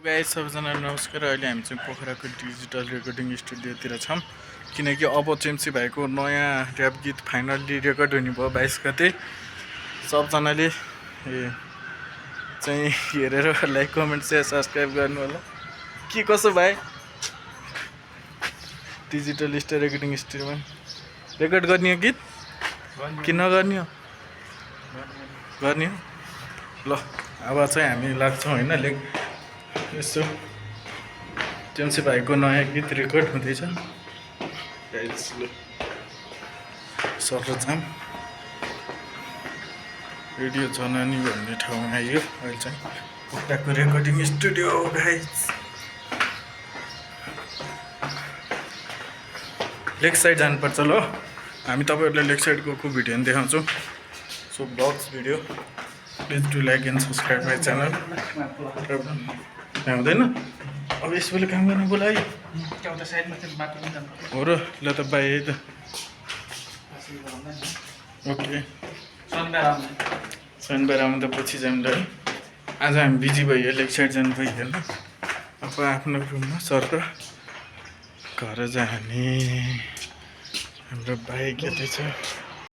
Guys सबैजनालाई नमस्कार। अहिले हामी चाहिँ पोखराको डिजिटल रेकर्डिङ स्टुडियोतिर छौँ किनकि अब चेम्सी भाइको नयाँ ऱ्याप गीत फाइनल्ली रेकर्ड हुने भयो 22 गते। सबजनाले चाहिँ हेरेर लाइक कमेन्ट सेयर सब्सक्राइब गर्नु होला। के कसो भाइ डिजिटल स्टोर रेकर्डिङ स्टुडियोमा रेकर्ड गर्ने हो गीत कि नगर्ने हो? गर्ने हो। ल अब चाहिँ हामी लाग्छौँ होइन यसो चेम्सी भाइको नयाँ गीत रेकर्ड हुँदैछ। सरजाम रेडियो जननी भन्ने ठाउँमा आइयो। अहिले चाहिँ पोखराको रेकर्डिङ स्टुडियो गाइस। लेक साइड जानुपर्छ ल। हामी तपाईँहरूलाई लेक साइडको भिडियो पनि देखाउँछौँ। So blogs video please do like and subscribe my channel. हुँदैन अब यसपालि काम गर्न बोलायो हो र। ल त बाई है त। ओके शनिबार आउँदा पछि जाऊँ ल। आज हामी बिजी भइयो, लेक साइड जानु भइएन। अब आफ्नो रुममा सर्क घर जाने। हाम्रो बाइक यतै छ।